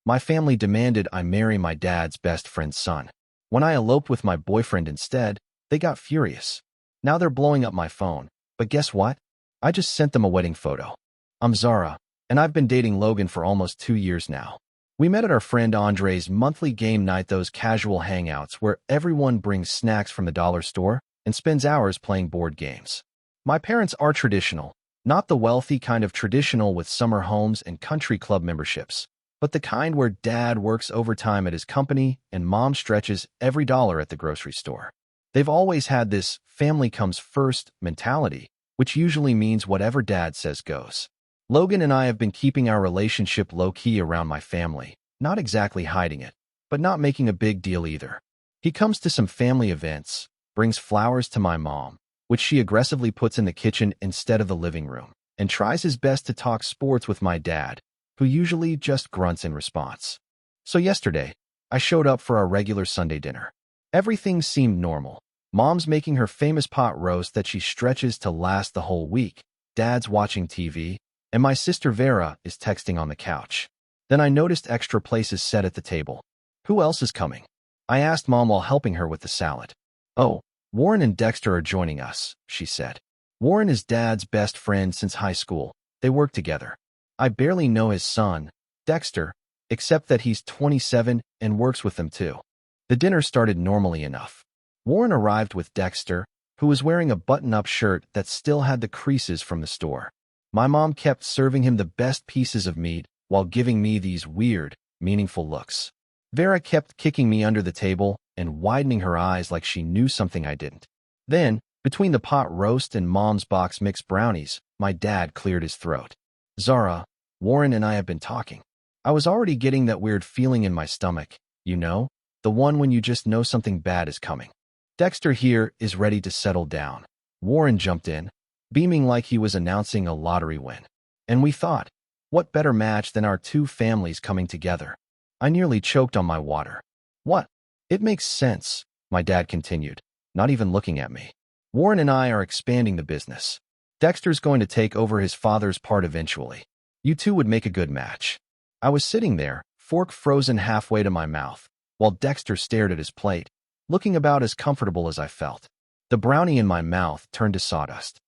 My family demanded I marry my dad's best friend's son. When I eloped with my boyfriend instead, they got furious. Now they're blowing up my phone. But guess what? I just sent them a wedding photo. I'm Zara, and I've been dating Logan for almost 2 years now. We met at our friend Andre's monthly game night, those casual hangouts where everyone brings snacks from the dollar store and spends hours playing board games. My parents are traditional, not the wealthy kind of traditional with summer homes and country club memberships, but the kind where dad works overtime at his company and mom stretches every dollar at the grocery store. They've always had this family comes first mentality, which usually means whatever dad says goes. Logan and I have been keeping our relationship low-key around my family, not exactly hiding it, but not making a big deal either. He comes to some family events, brings flowers to my mom, which she aggressively puts in the kitchen instead of the living room, and tries his best to talk sports with my dad, who usually just grunts in response. So yesterday, I showed up for our regular Sunday dinner. Everything seemed normal. Mom's making her famous pot roast that she stretches to last the whole week. Dad's watching TV, and my sister Vera is texting on the couch. Then I noticed extra places set at the table. Who else is coming? I asked Mom while helping her with the salad. Oh, Warren and Dexter are joining us, she said. Warren is Dad's best friend since high school. They work together. I barely know his son, Dexter, except that he's 27 and works with them too. The dinner started normally enough. Warren arrived with Dexter, who was wearing a button-up shirt that still had the creases from the store. My mom kept serving him the best pieces of meat while giving me these weird, meaningful looks. Vera kept kicking me under the table and widening her eyes like she knew something I didn't. Then, between the pot roast and Mom's box mixed brownies, my dad cleared his throat. Zara, Warren and I have been talking. I was already getting that weird feeling in my stomach, you know, the one when you just know something bad is coming. Dexter here is ready to settle down. Warren jumped in, beaming like he was announcing a lottery win. And we thought, what better match than our two families coming together? I nearly choked on my water. What? It makes sense, my dad continued, not even looking at me. Warren and I are expanding the business. Dexter's going to take over his father's part eventually. You two would make a good match. I was sitting there, fork frozen halfway to my mouth, while Dexter stared at his plate, looking about as comfortable as I felt. The brownie in my mouth turned to sawdust.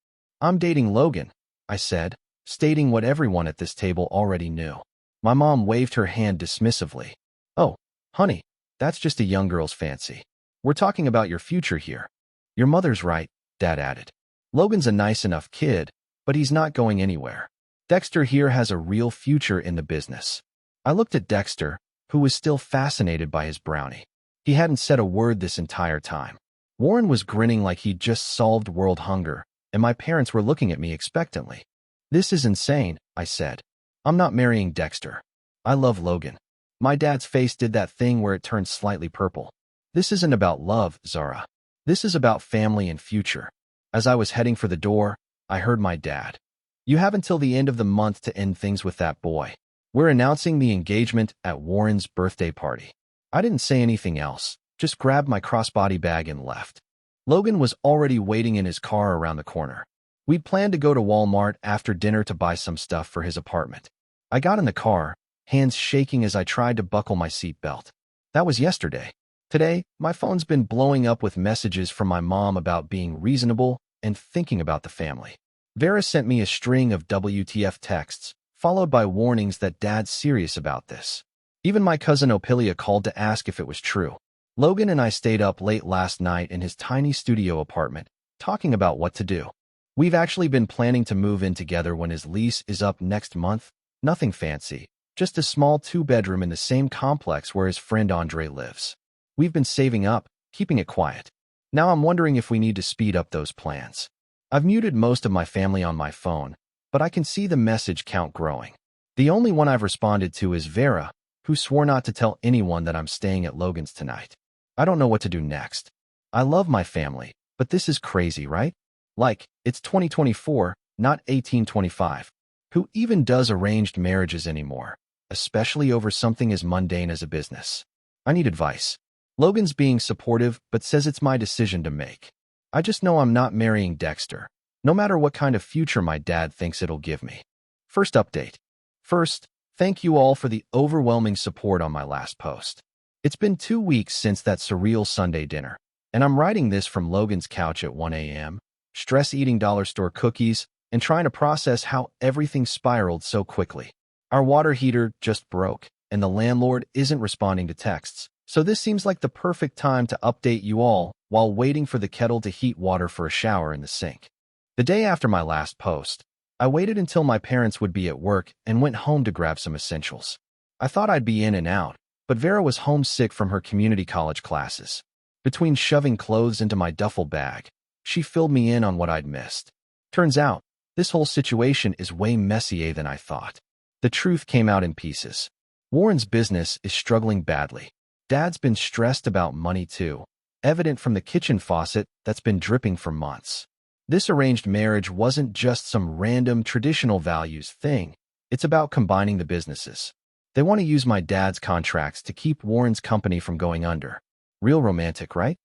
I'm dating Logan, I said, stating what everyone at this table already knew. My mom waved her hand dismissively. Oh, honey, that's just a young girl's fancy. We're talking about your future here. Your mother's right, Dad added. Logan's a nice enough kid, but he's not going anywhere. Dexter here has a real future in the business. I looked at Dexter, who was still fascinated by his brownie. He hadn't said a word this entire time. Warren was grinning like he'd just solved world hunger, and my parents were looking at me expectantly. This is insane, I said. I'm not marrying Dexter. I love Logan. My dad's face did that thing where it turned slightly purple. This isn't about love, Zara. This is about family and future. As I was heading for the door, I heard my dad. You have until the end of the month to end things with that boy. We're announcing the engagement at Warren's birthday party. I didn't say anything else, just grabbed my crossbody bag and left. Logan was already waiting in his car around the corner. We'd planned to go to Walmart after dinner to buy some stuff for his apartment. I got in the car, hands shaking as I tried to buckle my seatbelt. That was yesterday. Today, my phone's been blowing up with messages from my mom about being reasonable and thinking about the family. Vera sent me a string of WTF texts, followed by warnings that Dad's serious about this. Even my cousin Opilia called to ask if it was true. Logan and I stayed up late last night in his tiny studio apartment, talking about what to do. We've actually been planning to move in together when his lease is up next month. Nothing fancy, just a small 2-bedroom in the same complex where his friend Andre lives. We've been saving up, keeping it quiet. Now I'm wondering if we need to speed up those plans. I've muted most of my family on my phone, but I can see the message count growing. The only one I've responded to is Vera, who swore not to tell anyone that I'm staying at Logan's tonight. I don't know what to do next. I love my family, but this is crazy, right? Like, it's 2024, not 1825. Who even does arranged marriages anymore, especially over something as mundane as a business? I need advice. Logan's being supportive, but says it's my decision to make. I just know I'm not marrying Dexter, no matter what kind of future my dad thinks it'll give me. First update. First, Thank you all for the overwhelming support on my last post. It's been 2 weeks since that surreal Sunday dinner, and I'm writing this from Logan's couch at 1 a.m., stress eating dollar store cookies, and trying to process how everything spiraled so quickly. Our water heater just broke, and the landlord isn't responding to texts, so this seems like the perfect time to update you all while waiting for the kettle to heat water for a shower in the sink. The day after my last post, I waited until my parents would be at work and went home to grab some essentials. I thought I'd be in and out, but Vera was homesick from her community college classes. Between shoving clothes into my duffel bag, she filled me in on what I'd missed. Turns out, this whole situation is way messier than I thought. The truth came out in pieces. Warren's business is struggling badly. Dad's been stressed about money too, evident from the kitchen faucet that's been dripping for months. This arranged marriage wasn't just some random traditional values thing. It's about combining the businesses. They want to use my dad's contracts to keep Warren's company from going under. Real romantic, right?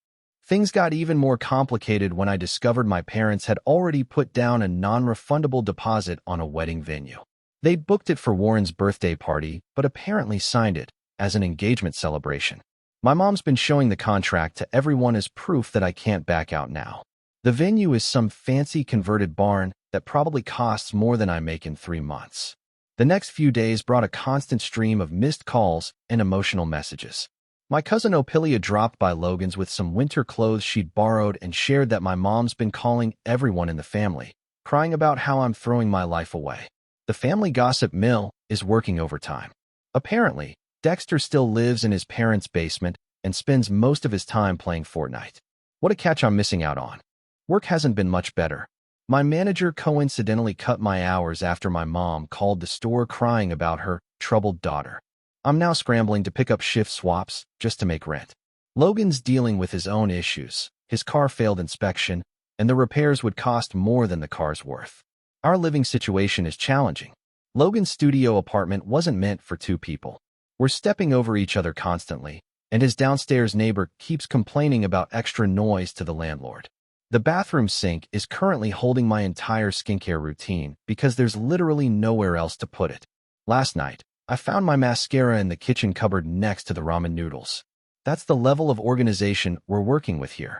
Things got even more complicated when I discovered my parents had already put down a non-refundable deposit on a wedding venue. They'd booked it for Warren's birthday party, but apparently signed it as an engagement celebration. My mom's been showing the contract to everyone as proof that I can't back out now. The venue is some fancy converted barn that probably costs more than I make in 3 months. The next few days brought a constant stream of missed calls and emotional messages. My cousin Opilia dropped by Logan's with some winter clothes she'd borrowed and shared that my mom's been calling everyone in the family, crying about how I'm throwing my life away. The family gossip mill is working overtime. Apparently, Dexter still lives in his parents' basement and spends most of his time playing Fortnite. What a catch I'm missing out on. Work hasn't been much better. My manager coincidentally cut my hours after my mom called the store crying about her troubled daughter. I'm now scrambling to pick up shift swaps just to make rent. Logan's dealing with his own issues. His car failed inspection, and the repairs would cost more than the car's worth. Our living situation is challenging. Logan's studio apartment wasn't meant for 2 people. We're stepping over each other constantly, and his downstairs neighbor keeps complaining about extra noise to the landlord. The bathroom sink is currently holding my entire skincare routine because there's literally nowhere else to put it. Last night, I found my mascara in the kitchen cupboard next to the ramen noodles. That's the level of organization we're working with here.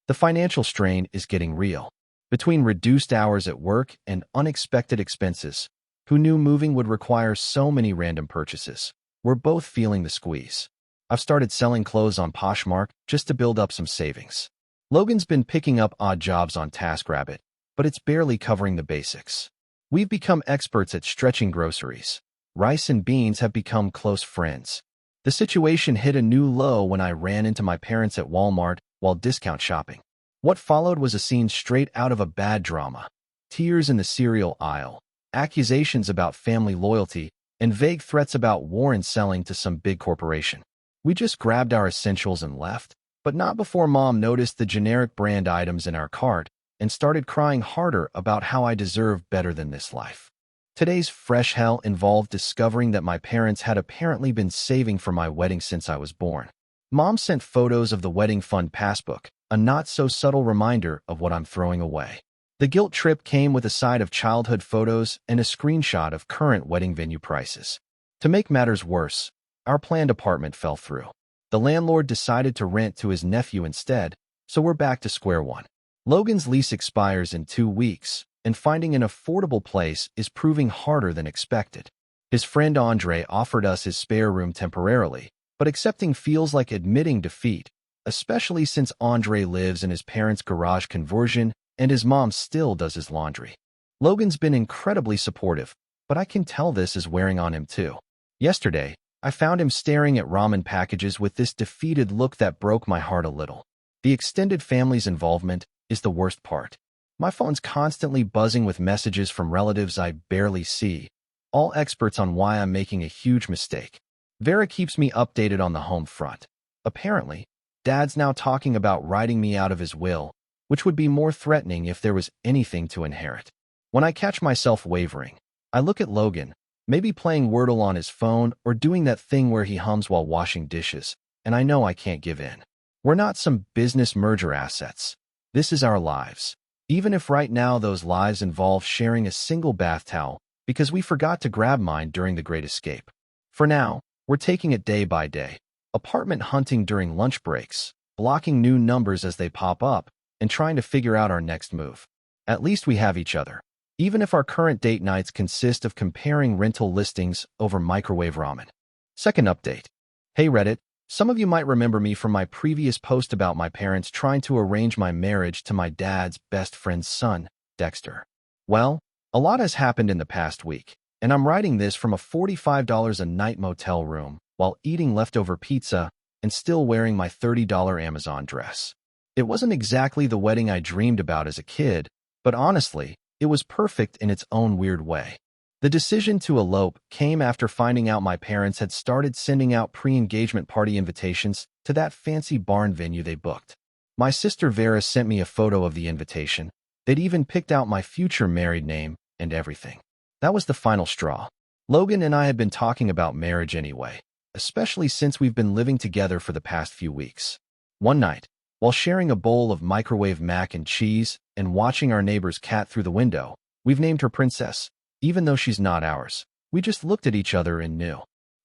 The financial strain is getting real. Between reduced hours at work and unexpected expenses, who knew moving would require so many random purchases? We're both feeling the squeeze. I've started selling clothes on Poshmark just to build up some savings. Logan's been picking up odd jobs on TaskRabbit, but it's barely covering the basics. We've become experts at stretching groceries. Rice and beans have become close friends. The situation hit a new low when I ran into my parents at Walmart while discount shopping. What followed was a scene straight out of a bad drama. Tears in the cereal aisle, accusations about family loyalty, and vague threats about Warren selling to some big corporation. We just grabbed our essentials and left, but not before Mom noticed the generic brand items in our cart and started crying harder about how I deserve better than this life. Today's fresh hell involved discovering that my parents had apparently been saving for my wedding since I was born. Mom sent photos of the wedding fund passbook, a not-so-subtle reminder of what I'm throwing away. The guilt trip came with a side of childhood photos and a screenshot of current wedding venue prices. To make matters worse, our planned apartment fell through. The landlord decided to rent to his nephew instead, so we're back to square one. Logan's lease expires in 2 weeks, and finding an affordable place is proving harder than expected. His friend Andre offered us his spare room temporarily, but accepting feels like admitting defeat, especially since Andre lives in his parents' garage conversion and his mom still does his laundry. Logan's been incredibly supportive, but I can tell this is wearing on him too. Yesterday, I found him staring at ramen packages with this defeated look that broke my heart a little. The extended family's involvement is the worst part. My phone's constantly buzzing with messages from relatives I barely see, all experts on why I'm making a huge mistake. Vera keeps me updated on the home front. Apparently, Dad's now talking about writing me out of his will, which would be more threatening if there was anything to inherit. When I catch myself wavering, I look at Logan, maybe playing Wordle on his phone or doing that thing where he hums while washing dishes, and I know I can't give in. We're not some business merger assets. This is our lives. Even if right now those lives involve sharing a single bath towel, because we forgot to grab mine during the Great Escape. For now, we're taking it day by day, apartment hunting during lunch breaks, blocking new numbers as they pop up, and trying to figure out our next move. At least we have each other, even if our current date nights consist of comparing rental listings over microwave ramen. Second update. Hey Reddit, some of you might remember me from my previous post about my parents trying to arrange my marriage to my dad's best friend's son, Dexter. Well, a lot has happened in the past week, and I'm writing this from a $45 a night motel room while eating leftover pizza and still wearing my $30 Amazon dress. It wasn't exactly the wedding I dreamed about as a kid, but honestly, it was perfect in its own weird way. The decision to elope came after finding out my parents had started sending out pre-engagement party invitations to that fancy barn venue they booked. My sister Vera sent me a photo of the invitation. They'd even picked out my future married name and everything. That was the final straw. Logan and I had been talking about marriage anyway, especially since we've been living together for the past few weeks. One night, while sharing a bowl of microwave mac and cheese and watching our neighbor's cat through the window, we've named her Princess, even though she's not ours. We just looked at each other and knew.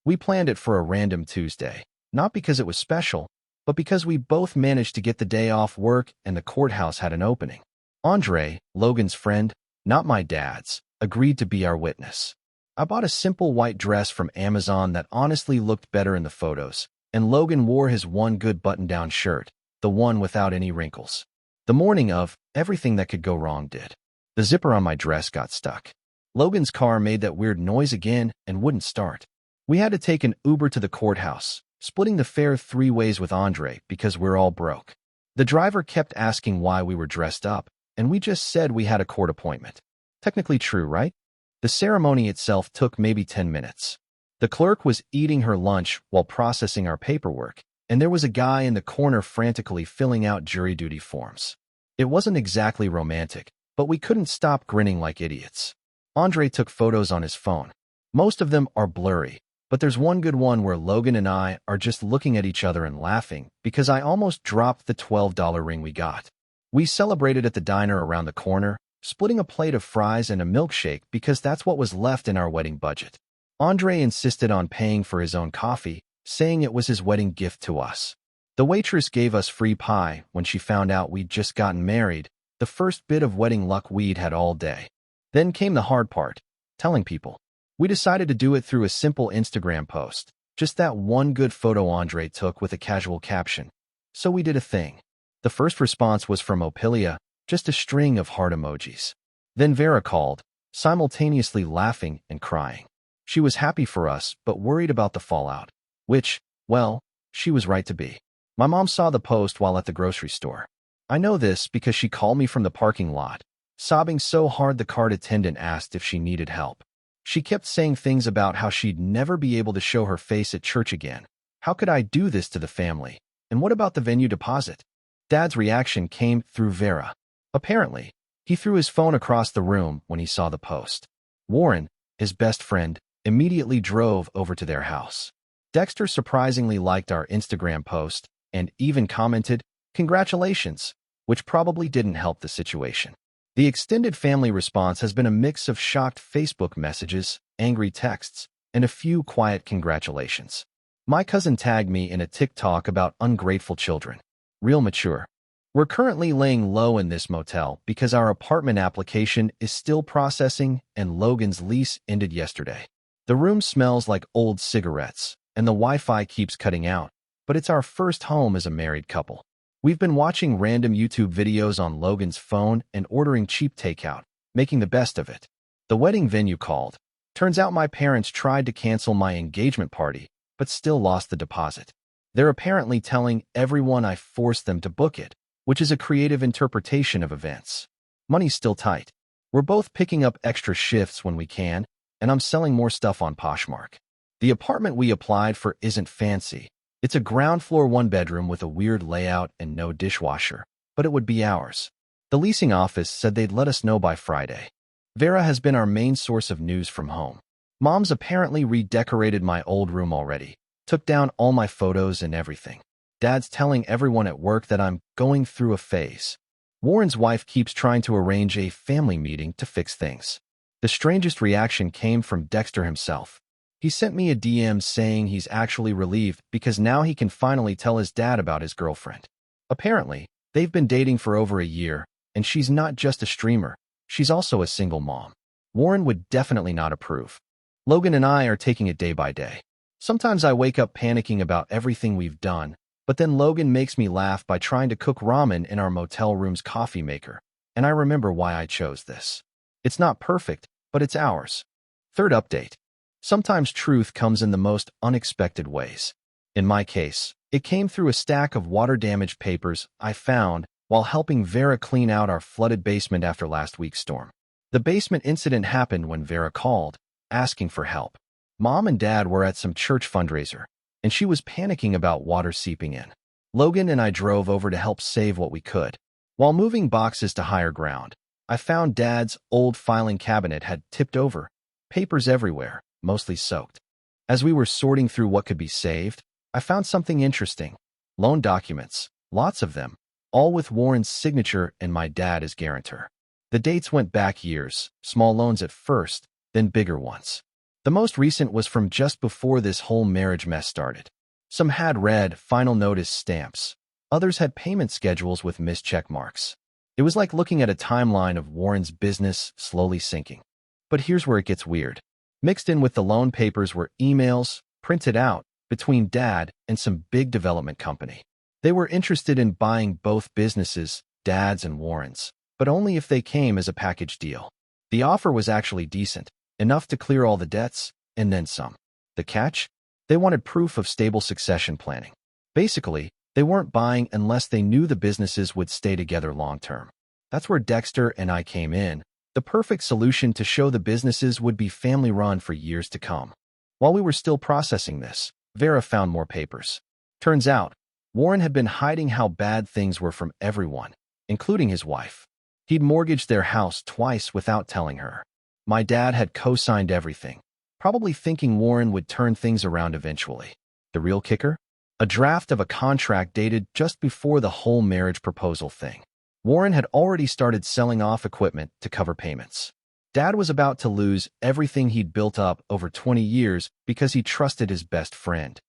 We planned it for a random Tuesday, not because it was special, but because we both managed to get the day off work and the courthouse had an opening. Andre, Logan's friend, not my dad's, agreed to be our witness. I bought a simple white dress from Amazon that honestly looked better in the photos, and Logan wore his one good button-down shirt, the one without any wrinkles. The morning of, everything that could go wrong did. The zipper on my dress got stuck. Logan's car made that weird noise again and wouldn't start. We had to take an Uber to the courthouse, splitting the fare 3 ways with Andre because we're all broke. The driver kept asking why we were dressed up, and we just said we had a court appointment. Technically true, right? The ceremony itself took maybe 10 minutes. The clerk was eating her lunch while processing our paperwork, and there was a guy in the corner frantically filling out jury duty forms. It wasn't exactly romantic, but we couldn't stop grinning like idiots. Andre took photos on his phone. Most of them are blurry, but there's one good one where Logan and I are just looking at each other and laughing because I almost dropped the $12 ring we got. We celebrated at the diner around the corner, splitting a plate of fries and a milkshake because that's what was left in our wedding budget. Andre insisted on paying for his own coffee, saying it was his wedding gift to us. The waitress gave us free pie when she found out we'd just gotten married, the first bit of wedding luck we'd had all day. Then came the hard part, telling people. We decided to do it through a simple Instagram post, just that one good photo Andre took with a casual caption. So we did a thing. The first response was from Opilia, just a string of heart emojis. Then Vera called, simultaneously laughing and crying. She was happy for us, but worried about the fallout, which, well, she was right to be. My mom saw the post while at the grocery store. I know this because she called me from the parking lot, sobbing so hard the cart attendant asked if she needed help. She kept saying things about how she'd never be able to show her face at church again. How could I do this to the family? And what about the venue deposit? Dad's reaction came through Vera. Apparently, he threw his phone across the room when he saw the post. Warren, his best friend, immediately drove over to their house. Dexter surprisingly liked our Instagram post and even commented, "Congratulations," which probably didn't help the situation. The extended family response has been a mix of shocked Facebook messages, angry texts, and a few quiet congratulations. My cousin tagged me in a TikTok about ungrateful children. Real mature. We're currently laying low in this motel because our apartment application is still processing and Logan's lease ended yesterday. The room smells like old cigarettes, and the Wi-Fi keeps cutting out, but it's our first home as a married couple. We've been watching random YouTube videos on Logan's phone and ordering cheap takeout, making the best of it. The wedding venue called. Turns out my parents tried to cancel my engagement party, but still lost the deposit. They're apparently telling everyone I forced them to book it, which is a creative interpretation of events. Money's still tight. We're both picking up extra shifts when we can, and I'm selling more stuff on Poshmark. The apartment we applied for isn't fancy. It's a ground floor 1-bedroom with a weird layout and no dishwasher, but it would be ours. The leasing office said they'd let us know by Friday. Vera has been our main source of news from home. Mom's apparently redecorated my old room already, took down all my photos and everything. Dad's telling everyone at work that I'm going through a phase. Warren's wife keeps trying to arrange a family meeting to fix things. The strangest reaction came from Dexter himself. He sent me a DM saying he's actually relieved because now he can finally tell his dad about his girlfriend. Apparently, they've been dating for over a year, and she's not just a streamer, she's also a single mom. Warren would definitely not approve. Logan and I are taking it day by day. Sometimes I wake up panicking about everything we've done, but then Logan makes me laugh by trying to cook ramen in our motel room's coffee maker, and I remember why I chose this. It's not perfect, but it's ours. Third update. Sometimes truth comes in the most unexpected ways. In my case, it came through a stack of water-damaged papers I found while helping Vera clean out our flooded basement after last week's storm. The basement incident happened when Vera called, asking for help. Mom and Dad were at some church fundraiser, and she was panicking about water seeping in. Logan and I drove over to help save what we could. While moving boxes to higher ground, I found Dad's old filing cabinet had tipped over, papers everywhere, mostly soaked. As we were sorting through what could be saved, I found something interesting. Loan documents, lots of them, all with Warren's signature and my dad as guarantor. The dates went back years, small loans at first, then bigger ones. The most recent was from just before this whole marriage mess started. Some had red final notice stamps. Others had payment schedules with missed check marks. It was like looking at a timeline of Warren's business slowly sinking. But here's where it gets weird. Mixed in with the loan papers were emails, printed out, between Dad and some big development company. They were interested in buying both businesses, Dad's and Warren's, but only if they came as a package deal. The offer was actually decent, enough to clear all the debts, and then some. The catch? They wanted proof of stable succession planning. Basically, they weren't buying unless they knew the businesses would stay together long term. That's where Dexter and I came in, the perfect solution to show the businesses would be family-run for years to come. While we were still processing this, Vera found more papers. Turns out, Warren had been hiding how bad things were from everyone, including his wife. He'd mortgaged their house twice without telling her. My dad had co-signed everything, probably thinking Warren would turn things around eventually. The real kicker? A draft of a contract dated just before the whole marriage proposal thing. Warren had already started selling off equipment to cover payments. Dad was about to lose everything he'd built up over 20 years because he trusted his best friend.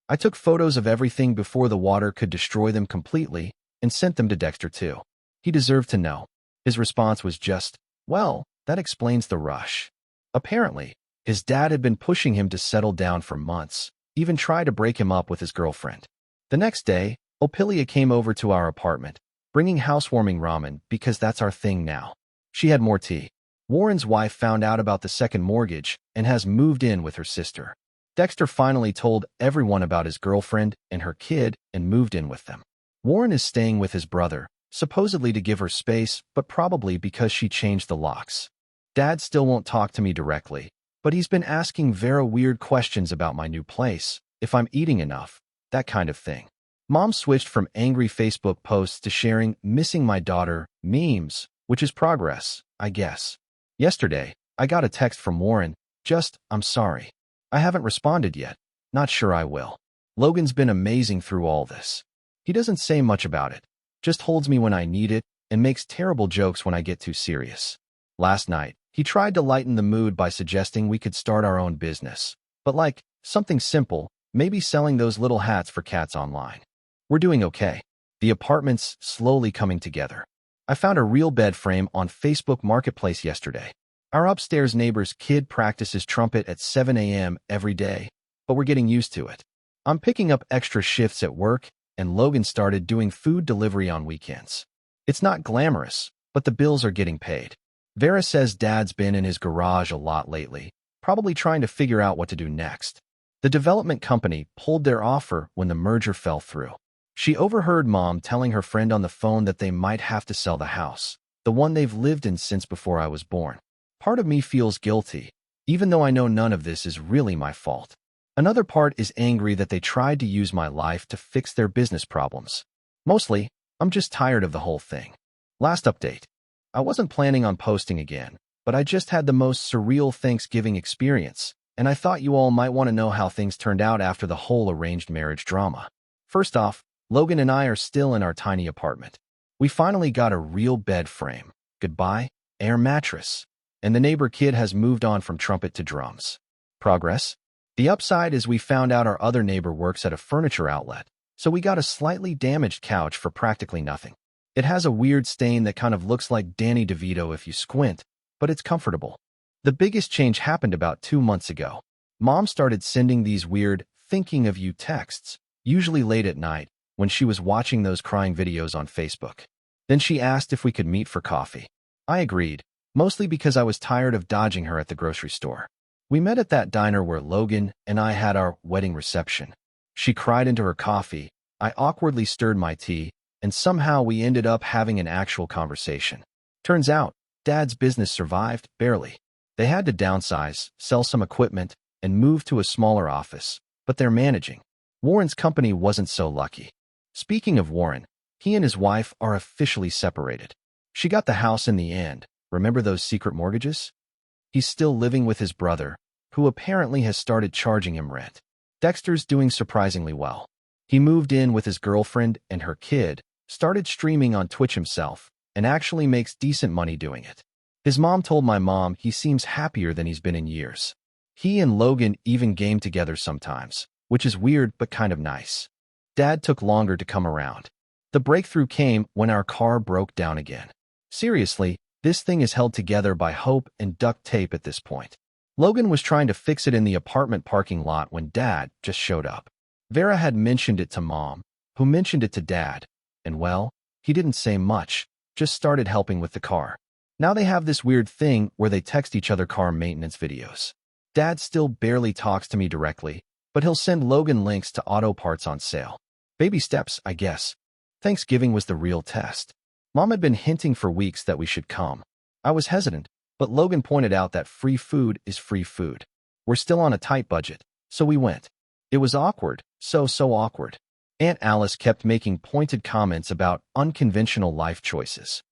I took photos of everything before the water could destroy them completely and sent them to Dexter too. He deserved to know. His response was just, well, that explains the rush. Apparently, his dad had been pushing him to settle down for months, even tried to break him up with his girlfriend. The next day, Opilia came over to our apartment, bringing housewarming ramen because that's our thing now. She had more tea. Warren's wife found out about the second mortgage and has moved in with her sister. Dexter finally told everyone about his girlfriend and her kid and moved in with them. Warren is staying with his brother, supposedly to give her space, but probably because she changed the locks. Dad still won't talk to me directly, but he's been asking Vera weird questions about my new place, if I'm eating enough, that kind of thing. Mom switched from angry Facebook posts to sharing "missing my daughter" memes, which is progress, I guess. Yesterday, I got a text from Warren, just, "I'm sorry. I haven't responded yet. Not sure I will." Logan's been amazing through all this. He doesn't say much about it, just holds me when I need it and makes terrible jokes when I get too serious. Last night, he tried to lighten the mood by suggesting we could start our own business, but like, something simple, maybe selling those little hats for cats online. We're doing okay. The apartment's slowly coming together. I found a real bed frame on Facebook Marketplace yesterday. Our upstairs neighbor's kid practices trumpet at 7 a.m. every day, but we're getting used to it. I'm picking up extra shifts at work, and Logan started doing food delivery on weekends. It's not glamorous, but the bills are getting paid. Vera says Dad's been in his garage a lot lately, probably trying to figure out what to do next. The development company pulled their offer when the merger fell through. She overheard Mom telling her friend on the phone that they might have to sell the house, the one they've lived in since before I was born. Part of me feels guilty, even though I know none of this is really my fault. Another part is angry that they tried to use my life to fix their business problems. Mostly, I'm just tired of the whole thing. Last update. I wasn't planning on posting again, but I just had the most surreal Thanksgiving experience, and I thought you all might want to know how things turned out after the whole arranged marriage drama. First off, Logan and I are still in our tiny apartment. We finally got a real bed frame. Goodbye, air mattress. and the neighbor kid has moved on from trumpet to drums. Progress? The upside is we found out our other neighbor works at a furniture outlet, so we got a slightly damaged couch for practically nothing. It has a weird stain that kind of looks like Danny DeVito if you squint, but it's comfortable. The biggest change happened about 2 months ago. Mom started sending these weird, thinking of you texts, usually late at night, when she was watching those crying videos on Facebook. Then she asked if we could meet for coffee. I agreed, mostly because I was tired of dodging her at the grocery store. We met at that diner where Logan and I had our wedding reception. She cried into her coffee, I awkwardly stirred my tea, and somehow we ended up having an actual conversation. Turns out, Dad's business survived, barely. They had to downsize, sell some equipment, and move to a smaller office, but they're managing. Warren's company wasn't so lucky. Speaking of Warren, he and his wife are officially separated. She got the house in the end. Remember those secret mortgages? He's still living with his brother, who apparently has started charging him rent. Dexter's doing surprisingly well. He moved in with his girlfriend and her kid, started streaming on Twitch himself, and actually makes decent money doing it. His mom told my mom he seems happier than he's been in years. He and Logan even game together sometimes, which is weird but kind of nice. Dad took longer to come around. The breakthrough came when our car broke down again. Seriously, this thing is held together by hope and duct tape at this point. Logan was trying to fix it in the apartment parking lot when Dad just showed up. Vera had mentioned it to Mom, who mentioned it to Dad, and well, he didn't say much, just started helping with the car. Now they have this weird thing where they text each other car maintenance videos. Dad still barely talks to me directly, but he'll send Logan links to auto parts on sale. Baby steps, I guess. Thanksgiving was the real test. Mom had been hinting for weeks that we should come. I was hesitant, but Logan pointed out that free food is free food. We're still on a tight budget, so we went. It was awkward, so awkward. Aunt Alice kept making pointed comments about unconventional life choices.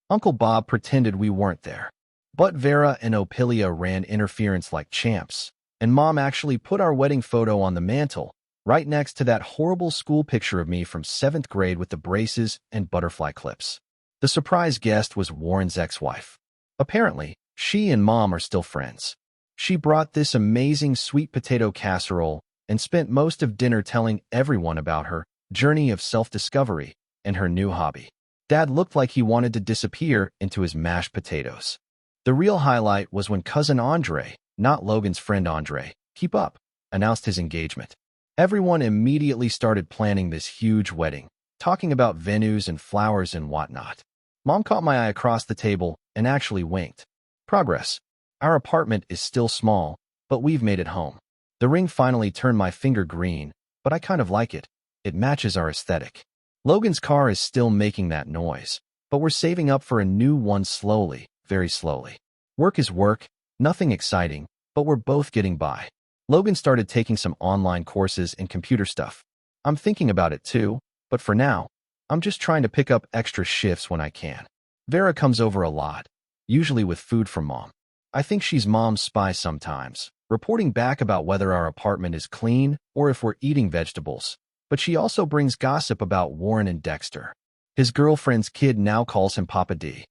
Uncle Bob pretended we weren't there. But Vera and Opilia ran interference like champs, and Mom actually put our wedding photo on the mantle, right next to that horrible school picture of me from 7th grade with the braces and butterfly clips. The surprise guest was Warren's ex-wife. Apparently, she and Mom are still friends. She brought this amazing sweet potato casserole and spent most of dinner telling everyone about her journey of self-discovery and her new hobby. Dad looked like he wanted to disappear into his mashed potatoes. The real highlight was when cousin Andre, not Logan's friend Andre, keep up, announced his engagement. Everyone immediately started planning this huge wedding, talking about venues and flowers and whatnot. Mom caught my eye across the table and actually winked. Progress. Our apartment is still small, but we've made it home. The ring finally turned my finger green, but I kind of like it. It matches our aesthetic. Logan's car is still making that noise, but we're saving up for a new one slowly, very slowly. Work is work, nothing exciting, but we're both getting by. Logan started taking some online courses in computer stuff. I'm thinking about it too, but for now, I'm just trying to pick up extra shifts when I can. Vera comes over a lot, usually with food from Mom. I think she's Mom's spy sometimes, reporting back about whether our apartment is clean or if we're eating vegetables. But she also brings gossip about Warren and Dexter. His girlfriend's kid now calls him Papa D.